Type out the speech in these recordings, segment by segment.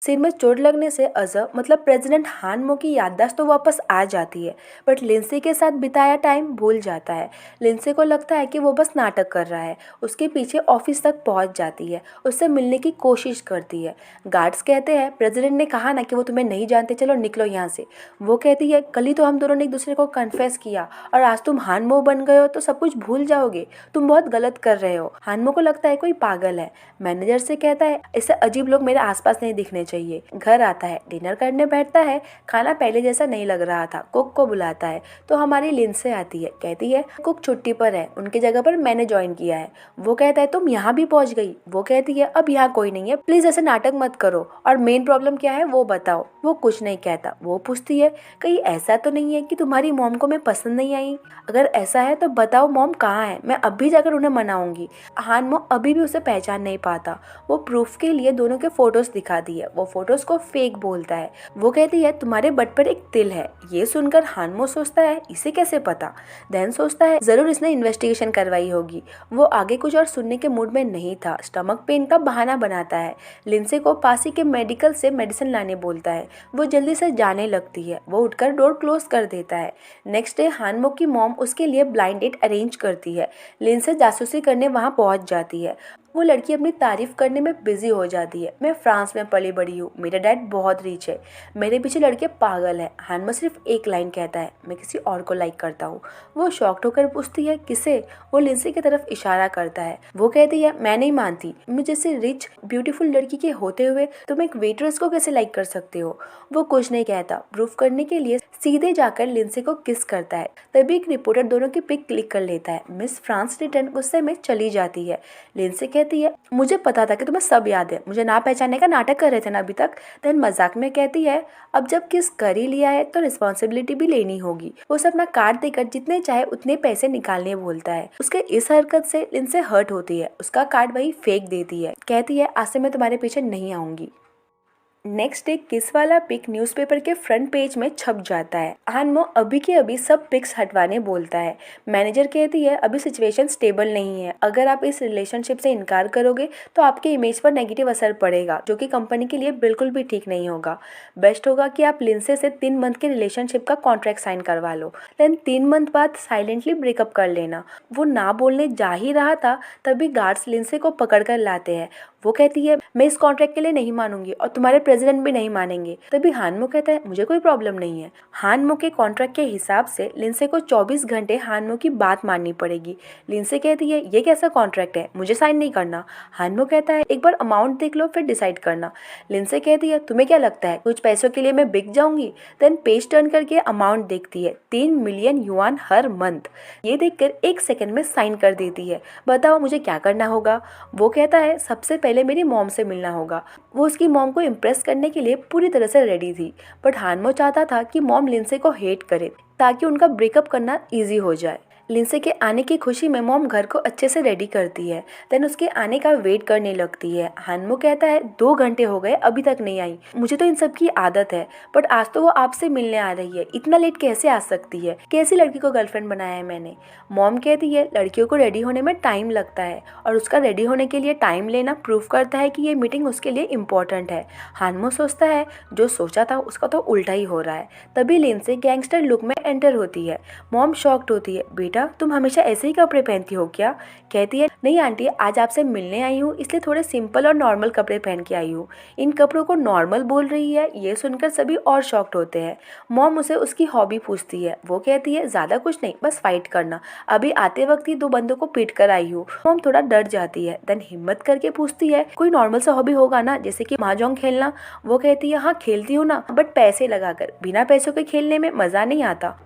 सिर में चोट लगने से अजह मतलब प्रेसिडेंट हान मो की याददाश्त तो वापस आ जाती है, बट लिंसी के साथ बिताया टाइम भूल जाता है। लिंसी को लगता है कि वो बस नाटक कर रहा है। उसके पीछे ऑफिस तक पहुंच जाती है, उससे मिलने की कोशिश करती है। गार्ड्स कहते हैं प्रेसिडेंट ने कहा ना कि वो तुम्हें नहीं जानते, चलो निकलो यहाँ से। वो कहती है कल ही तो हम दोनों ने एक दूसरे को कन्फेस किया और आज तुम हान मो बन गए हो तो सब कुछ भूल जाओगे। तुम बहुत गलत कर रहे हो। हान मो को लगता है कोई पागल है। मैनेजर से कहता है ऐसे अजीब लोग मेरे आसपास नहीं दिखने चाहिए। घर आता है, डिनर करने बैठता है। खाना पहले जैसा नहीं लग रहा था। कुक को बुलाता है तो हमारी लिंसे आती है, कहती है कुक छुट्टी पर है, उनकी जगह पर मैंने ज्वाइन किया है। वो कहता है तुम यहाँ भी पहुंच गई। वो कहती है अब यहाँ कोई नहीं है, प्लीज ऐसे नाटक मत करो और मेन प्रॉब्लम क्या है वो बताओ। वो कुछ नहीं कहता। वो पूछती है कहीं ऐसा तो नहीं है कि तुम्हारी मॉम को मैं पसंद नहीं आई? अगर ऐसा है तो बताओ मॉम कहाँ है, मैं अभी जाकर उन्हें मनाऊंगी। हान मो अभी भी उसे पहचान नहीं पाता। वो प्रूफ के लिए दोनों के फोटोज दिखा दिए। वो फोटोज को फेक बोलता है। वो कहती है तुम्हारे बट पर एक तिल है। ये सुनकर हान मो सोचता है इसे कैसे पता। देन सोचता है जरूर इसने इन्वेस्टिगेशन करवाई होगी। वो आगे कुछ और सुनने के मूड में नहीं था। स्टमक पेन का बहाना बनाता है। लिंसे को पास ही के मेडिकल से मेडिसिन लाने बोलता है। वो जल्दी से जाने लगती है। वो उठकर डोर क्लोज कर देता है। नेक्स्ट डे हान मो की मॉम उसके लिए ब्लाइंड डेट अरेंज करती है। लिंसे जासूसी करने वहां पहुंच जाती है। वो लड़की अपनी तारीफ करने में बिजी हो जाती है। मैं फ्रांस में पली बड़ी हूँ, मेरा डैड बहुत रिच है, मेरे पीछे लड़के पागल है। हान मो सिर्फ एक लाइन कहता है मैं किसी और को लाइक करता हूँ। वो शॉक्ड होकर पूछती है किसे? वो लिंसी की तरफ इशारा करता है। वो कहती है मैं नहीं मानती, मुझे जैसे रिच ब्यूटीफुल लड़की के होते हुए तुम एक वेट्रेस को कैसे लाइक कर सकते हो? वो कुछ नहीं कहता। प्रूफ करने के लिए सीधे जाकर लिंसी को किस करता है। तभी एक रिपोर्टर दोनों की पिक क्लिक कर लेता है। मिस फ्रांस रिटर्न गुस्से में चली जाती है। लिंसी कहती है मुझे पता था कि तुम्हें सब याद है, मुझे ना पहचानने का नाटक कर रहे थे ना अभी तक। देन मजाक में कहती है अब जब किस कर ही लिया है तो रिस्पॉन्सिबिलिटी भी लेनी होगी। वो उसे अपना कार्ड देकर जितने चाहे उतने पैसे निकालने बोलता है। उसके इस हरकत से लिंसी हर्ट होती है। उसका कार्ड वही फेंक देती है। कहती है आज से मैं तुम्हारे पीछे नहीं आऊंगी। नेक्स्ट डे किस वाला पिक न्यूज़पेपर के फ्रंट पेज में छप जाता है। हान मो अभी के अभी सब पिक्स हटवाने बोलता है। मैनेजर कहती है अभी सिचुएशन स्टेबल नहीं है, अगर आप इस रिलेशनशिप से इनकार करोगे तो आपके इमेज पर नेगेटिव असर पड़ेगा, जो कि कंपनी के लिए बिल्कुल भी ठीक नहीं होगा। बेस्ट होगा कि आप लिंसे से 3 मंथ के रिलेशनशिप का कॉन्ट्रैक्ट साइन करवा लो, देन 3 मंथ बाद साइलेंटली ब्रेकअप कर लेना। वो ना बोलने जा ही रहा था तभी गार्ड्स लिंसे को पकड़ कर लाते हैं। वो कहती है मैं इस कॉन्ट्रैक्ट के लिए नहीं मानूंगी और तुम्हारे प्रेसिडेंट भी नहीं मानेंगे। तभी हान मो कहता है मुझे कोई प्रॉब्लम नहीं है। हान मो के कॉन्ट्रैक्ट के हिसाब से लिंसे को 24 घंटे हान मो की बात माननी पड़ेगी। लिंसे कहती है ये कैसा कॉन्ट्रैक्ट है, मुझे साइन नहीं करना। हान मो कहता है एक बार अमाउंट देख लो फिर डिसाइड करना। लिंसे कहती है तुम्हें क्या लगता है कुछ पैसों के लिए मैं बिक जाऊंगी? देन पेज टर्न करके अमाउंट देखती है, 3 मिलियन युआन हर मंथ। ये देखकर 1 सेकंड में साइन कर देती है। बताओ मुझे क्या करना होगा? वो कहता है सबसे पहले मेरी मॉम से मिलना होगा। वो उसकी मॉम को इम्प्रेस करने के लिए पूरी तरह से रेडी थी, बट हान मो चाहता था कि मॉम लिंसे को हेट करे ताकि उनका ब्रेकअप करना इजी हो जाए। लिंसे के आने की खुशी में मॉम घर को अच्छे से रेडी करती है। देन उसके आने का वेट करने लगती है। हान मो कहता है 2 घंटे हो गए अभी तक नहीं आई, मुझे तो इन सब की आदत है, बट आज तो वो आपसे मिलने आ रही है, इतना लेट कैसे आ सकती है? कैसी लड़की को गर्लफ्रेंड बनाया है मैंने? मॉम कहती है लड़कियों को रेडी होने में टाइम लगता है और उसका रेडी होने के लिए टाइम लेना प्रूफ करता है कि ये मीटिंग उसके लिए इम्पोर्टेंट है। हान मो सोचता है जो सोचा था उसका तो उल्टा ही हो रहा है। तभी लिंसे गैंगस्टर लुक में एंटर होती है। मॉम शॉक्ड होती है बेटा तुम हमेशा ऐसे ही कपड़े पहनती हो क्या? कहती है नहीं आंटी, आज आपसे मिलने आई हूँ इसलिए थोड़े सिंपल और नॉर्मल कपड़े पहन के आई हूँ। इन कपड़ों को नॉर्मल बोल रही है? ये सुनकर सभी और शॉक्ड होते हैं। मॉम उसे उसकी हॉबी पूछती है। वो कहती है ज्यादा कुछ नहीं, बस फाइट करना, अभी आते वक्त ही 2 बंदों को पीट कर आई हूँ। मॉम थोड़ा डर जाती है। देन हिम्मत करके पूछती है कोई नॉर्मल सा हॉबी होगा ना, जैसे कि mahjong खेलना? वो कहती है हाँ खेलती हूँ ना, बट पैसे लगाकर, बिना पैसों के खेलने में मजा नहीं आता।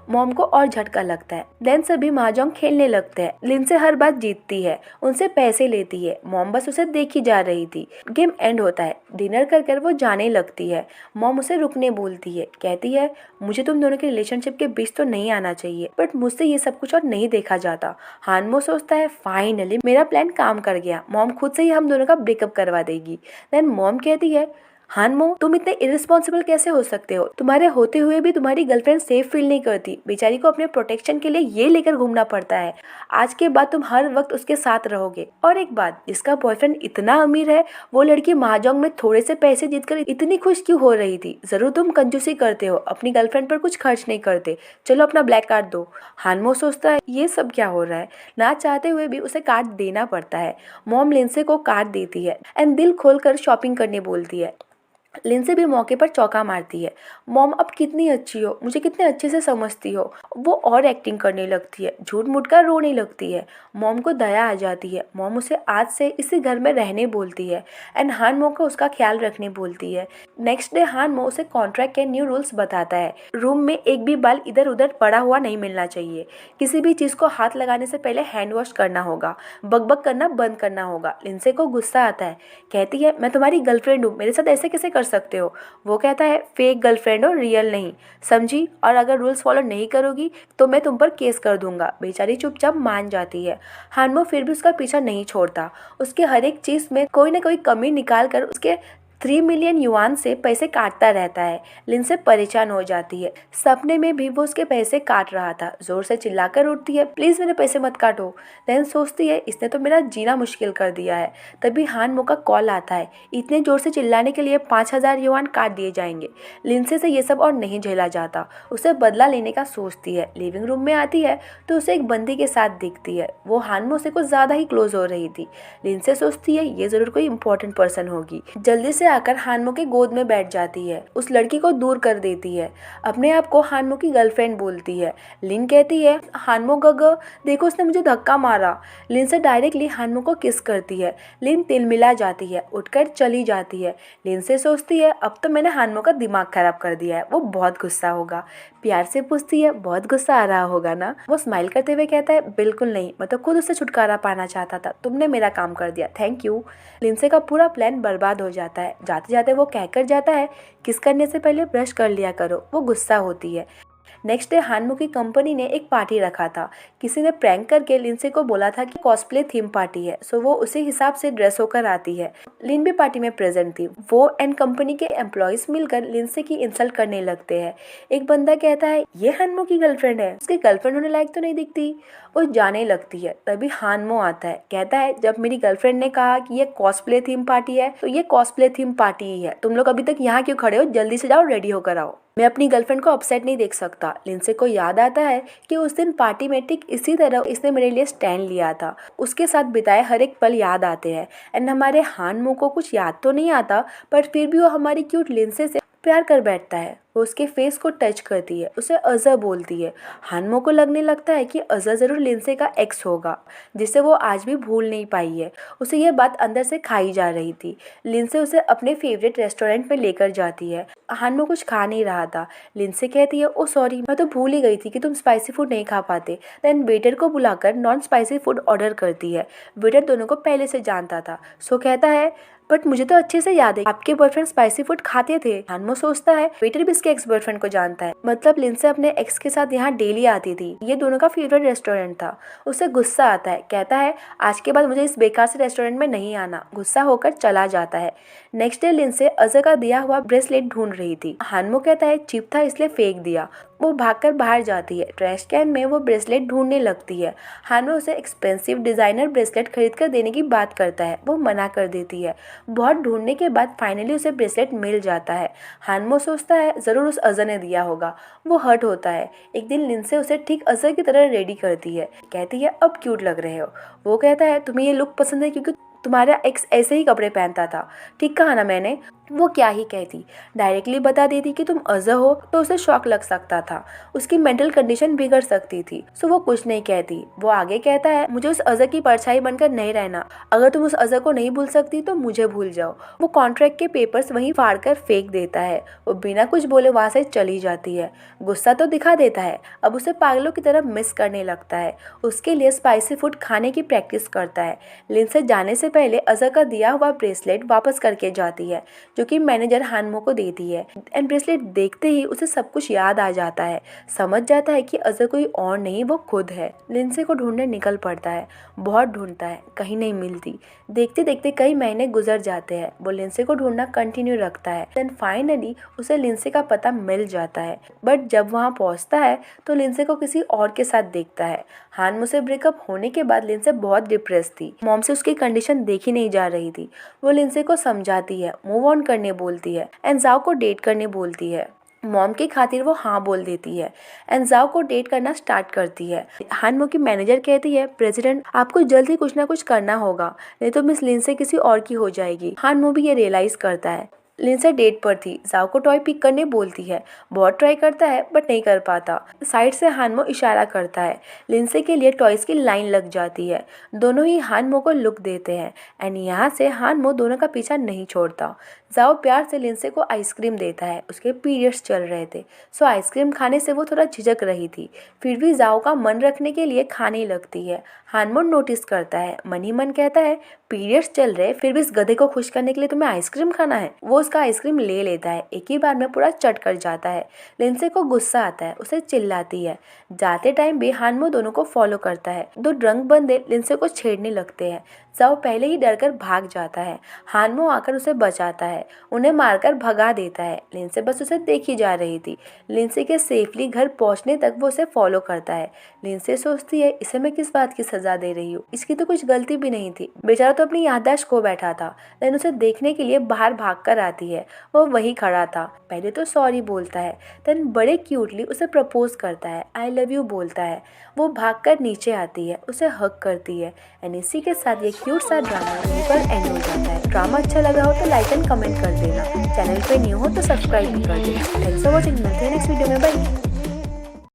मॉम को और झटका लगता है। देन सभी mahjong खेलने लगते हैं। लिंसे हर बात जीतती है, उनसे पैसे लेती है। मॉम बस उसे देखी जा रही थी। गेम एंड होता है। डिनर कर वो जाने लगती है। मॉम उसे रुकने बोलती है। कहती है मुझे तुम दोनों के रिलेशनशिप के बीच तो नहीं आना चाहिए, बट मुझसे ये सब कुछ और नहीं देखा जाता। हान मो सोचता है फाइनली मेरा प्लान काम कर गया, मॉम खुद से ही हम दोनों का ब्रेकअप करवा देगी। देन मॉम कहती है हानमो, तुम इतने इरिस्पॉन्सिबल कैसे हो सकते हो? तुम्हारे होते हुए भी तुम्हारी गर्लफ्रेंड सेफ फील नहीं करती। बेचारी को अपने प्रोटेक्शन के लिए ये लेकर घूमना पड़ता है। आज के बाद तुम हर वक्त उसके साथ रहोगे। और एक बात, जिसका बॉयफ्रेंड इतना अमीर है, वो लड़की महाजोंग में थोड़े से पैसे जीतकर इतनी खुश क्यों हो रही थी? जरूर तुम कंजूसी करते हो, अपनी गर्लफ्रेंड पर कुछ खर्च नहीं करते। चलो अपना ब्लैक कार्ड दो। हानमो सोचता है ये सब क्या हो रहा है। ना चाहते हुए भी उसे कार्ड देना पड़ता है। मॉम लिंसे को कार्ड देती है एंड दिल खोलकर शॉपिंग करने बोलती है। लिंसे भी मौके पर चौका मारती है। मॉम अब कितनी अच्छी हो, मुझे कितने अच्छे से समझती हो। वो और एक्टिंग करने लगती है, झूठ मूठ कर रोने लगती है। मॉम को दया आ जाती है। मॉम उसे आज से इसी घर में रहने बोलती है एंड हानमो को उसका ख्याल रखने बोलती है। नेक्स्ट डे हानमो उसे कॉन्ट्रैक्ट के न्यू रूल्स बताता है। रूम में एक भी बाल इधर उधर पड़ा हुआ नहीं मिलना चाहिए। किसी भी चीज़ को हाथ लगाने से पहले हैंड वॉश करना होगा। बकबक करना बंद करना होगा। लिंसे को गुस्सा आता है। कहती है मैं तुम्हारी गर्लफ्रेंड हूँ, मेरे साथ ऐसे कैसे कर सकते हो? वो कहता है फेक गर्लफ्रेंड हो, रियल नहीं, समझी? और अगर रूल्स फॉलो नहीं करोगी तो मैं तुम पर केस कर दूंगा। बेचारी चुपचाप मान जाती है। हानमो फिर भी उसका पीछा नहीं छोड़ता। उसके हर एक चीज में कोई ना कोई कमी निकाल कर उसके 3 मिलियन युआन से पैसे काटता रहता है। लिंसे परेशान हो जाती है। सपने में भी वो उसके पैसे काट रहा था। जोर से चिल्लाकर उठती है प्लीज मेरे पैसे मत काटो। देन सोचती है इसने तो मेरा जीना मुश्किल कर दिया है। तभी हानमो का कॉल आता है। इतने जोर से चिल्लाने के लिए 5,000 युआन काट दिए जाएंगे। लिंसे से ये सब और नहीं झेला जाता। उसे बदला लेने का सोचती है। लिविंग रूम में आती है तो उसे एक बंदी के साथ दिखती है। वो हानमो से कुछ ज्यादा ही क्लोज हो रही थी। लिंसे सोचती है ये जरूर कोई इंपॉर्टेंट पर्सन होगी। जल्दी से आकर हानमो के गोद में बैठ जाती है। उस लड़की को दूर कर देती है। अपने आप को हानमो की गर्लफ्रेंड बोलती है। लिन कहती है हानमो गग, देखो उसने मुझे धक्का मारा। लिन से डायरेक्टली हानमो को किस करती है। लिन तिलमिला जाती है, उठकर चली जाती है। लिन से सोचती है अब तो मैंने हानमो का दिमाग खराब कर दिया है, वो बहुत गुस्सा होगा। प्यार से पूछती है बहुत गुस्सा आ रहा होगा ना? वो स्माइल करते हुए कहता है बिल्कुल नहीं, मैं तो खुद उससे छुटकारा पाना चाहता था, तुमने मेरा काम कर दिया, थैंक यू। लिंसे का पूरा प्लान बर्बाद हो जाता है। जाते जाते वो कहकर जाता है किस करने से पहले ब्रश कर लिया करो। वो गुस्सा होती है। नेक्स्ट डे हानमो की कंपनी ने एक पार्टी रखा था। किसी ने प्रैंक करके लिंसे को बोला था कि कॉस्प्ले थीम पार्टी है, सो वो उसी हिसाब से ड्रेस होकर आती है। लिन भी पार्टी में प्रेजेंट थी। वो एंड कंपनी के एम्प्लॉयज मिलकर लिंसे की इंसल्ट करने लगते हैं। एक बंदा कहता है ये हानमो की गर्लफ्रेंड है, उसकी गर्लफ्रेंड होने लायक तो नहीं दिखती। वो जाने लगती है। तभी हानमो आता है। कहता है जब मेरी गर्लफ्रेंड ने कहा कि ये कॉस्प्ले थीम पार्टी है तो ये कॉस्प्ले थीम पार्टी ही है। तुम लोग अभी तक यहाँ क्यों खड़े हो? जल्दी से जाओ, रेडी होकर आओ। मैं अपनी गर्लफ्रेंड को अपसेट नहीं देख सकता। लिंसे को याद आता है कि उस दिन पार्टी में ठीक इसी तरह इसने मेरे लिए स्टैंड लिया था। उसके साथ बिताए हर एक पल याद आते हैं एंड हमारे हानमो को कुछ याद तो नहीं आता, पर फिर भी वो हमारी क्यूट लिंसे से प्यार कर बैठता है। वो उसके फेस को टच करती है, उसे अज़ा बोलती है। हानमो को लगने लगता है कि अज़ा जरूर लिंसे का एक्स होगा, जिसे वो आज भी भूल नहीं पाई है। उसे यह बात अंदर से खाई जा रही थी। लिंसे उसे अपने फेवरेट रेस्टोरेंट में लेकर जाती है। हानमो कुछ खा नहीं रहा था। लिंसे कहती है ओ सॉरी, मैं तो भूल ही गई थी कि तुम स्पाइसी फूड नहीं खा पाते। देन वेटर को बुलाकर नॉन स्पाइसी फूड ऑर्डर करती है। वेटर दोनों को पहले से जानता था, सो कहता है बट मुझे तो अच्छे से याद है आपके बॉयफ्रेंड स्पाइसी फूड खाते थे। हानमो सोचता है वेटर भी इसके एक्स बॉयफ्रेंड को जानता है, मतलब लिंसे अपने एक्स के साथ यहाँ डेली आती थी। ये दोनों का फेवरेट रेस्टोरेंट था। उसे गुस्सा आता है। कहता है आज के बाद मुझे इस बेकार से रेस्टोरेंट में नहीं आना। गुस्सा होकर चला जाता है। नेक्स्ट डे लिंसे अज़ा का दिया हुआ ब्रेसलेट ढूंढ रही थी। हानमो कहता है चिप था इसलिए फेंक दिया। वो भागकर बाहर जाती है। ट्रैश कैन में वो ब्रेसलेट ढूंढने लगती है। हानमो उसे एक्सपेंसिव डिजाइनर ब्रेसलेट खरीद कर देने की बात करता है। वो मना कर देती है। बहुत ढूंढने के बाद फाइनली उसे ब्रेसलेट मिल जाता है। हानमो सोचता है जरूर उस अज़ा ने दिया होगा। वो हर्ट होता है। एक दिन लिंसे उसे ठीक अज़ा की तरह रेडी करती है। कहती है अब क्यूट लग रहे हो। वो कहता है तुम्हें ये लुक पसंद है क्योंकि तुम्हारा एक्स ऐसे ही कपड़े पहनता था। ठीक कहा ना मैंने? वो क्या ही कहती, डायरेक्टली बता देती कि तुम अज़ा हो तो उसे शॉक लग सकता था। उसकी मेंटल कंडीशन बिगड़ सकती थी, सो वो कुछ नहीं कहती। वो आगे कहता है मुझे उस अज़ा की परछाई बनकर नहीं रहना। अगर तुम उस अज़ा को नहीं भूल सकती तो मुझे भूल जाओ। वो कॉन्ट्रैक्ट के पेपर्स वहीं फाड़ कर फेंक देता है। वो बिना कुछ बोले वहां से चली जाती है। गुस्सा तो दिखा देता है। अब उसे पागलों की तरह मिस करने लगता है। उसके लिए स्पाइसी फूड खाने की प्रैक्टिस करता है। लिंसे जाने से पहले अजहर का दिया हुआ ब्रेसलेट वापस करके जाती है, जो कि मैनेजर हानमो को देती है। एंड ब्रेसलेट देखते ही उसे सब कुछ याद आ जाता है, समझ जाता है कि अजहर कोई और नहीं वो खुद है। लिंडसे को ढूंढने निकल पड़ता है, बहुत ढूंढता है, कहीं नहीं मिलती। देखते देखते कई महीने गुजर जाते हैं। वो लिंडसे को ढूंढना कंटिन्यू रखता है। देन फाइनली उसे लिंडसे का पता मिल जाता है, बट जब वहाँ पहुँचता है तो लिंडसे को किसी और के साथ देखता है। हानमो से ब्रेकअप होने के बाद लिंडसे बहुत डिप्रेस थी। मॉम से उसकी कंडीशन देखी नहीं जा रही थी। वो लिंडसे को समझाती है, मूव ऑन करने बोलती है एंड जाओ को डेट करने बोलती है। मॉम की खातिर वो हाँ बोल देती है एंड जाओ को डेट करना स्टार्ट करती है। हानमो की मैनेजर कहती है, प्रेसिडेंट आपको जल्द ही कुछ ना कुछ करना होगा, नहीं तो मिस लिंडसे किसी और की हो जाएगी। हानमो भी ये रियलाइज करता है। लिंडसे डेट पर थी, जाओ को टॉय पिक करने बोलती है। बहुत ट्राई करता है बट नहीं कर पाता। साइड से हानमो इशारा करता है। लिंडसे के लिए टॉयज की लाइन लग जाती है। दोनों ही हानमो को लुक देते हैं एंड यहाँ से हानमो दोनों का पीछा नहीं छोड़ता। जाओ प्यार से लिंडसे को आइसक्रीम देता है। उसके पीरियड्स चल रहे थे, सो आइसक्रीम खाने से वो थोड़ा झिझक रही थी, फिर भी जाओ का मन रखने के लिए खाने लगती है। हानमो नोटिस करता है, मन ही मन कहता है, पीरियड्स चल रहे फिर भी इस गधे को खुश करने के लिए तुम्हें आइसक्रीम खाना है। वो उसका आइसक्रीम ले लेता है, एक ही बार में पूरा चट कर जाता है। लिंडसे को गुस्सा आता है, उसे चिल्लाती है। जाते टाइम भी हानमो दोनों को फॉलो करता है। दो ड्रंक बंदे लिंडसे को छेड़ने लगते हैं। जाओ पहले ही डरकर भाग जाता है। हानमो आकर उसे बचाता है, उन्हें मारकर भगा देता है। लिंडसे बस उसे देखी जा रही थी। लिंडसे के सेफली घर पहुंचने तक वो उसे फॉलो करता है। लिंडसे सोचती है, इसे मैं किस बात की सजा दे रही हूँ, इसकी तो कुछ गलती भी नहीं थी, बेचारा तो अपनी याददाश्त खो बैठा था। देन उसे देखने के लिए बाहर भाग कर आती है। वो वहीं खड़ा था। पहले तो सॉरी बोलता है, देन बड़े क्यूटली उसे प्रपोज करता है, आई लव यू बोलता है। वो भागकर नीचे आती है, उसे हग करती है एंड इसी के साथ ये क्यूट सा ड्रामा यहीं पर एंड हो जाता है। ड्रामा अच्छा लगा हो तो लाइक एंड कमेंट कर देना, चैनल पे न्यू हो तो सब्सक्राइब भी कर देना। थैंक्स फॉर वॉचिंग, मिलते हैं नेक्स्ट वीडियो में, बाय।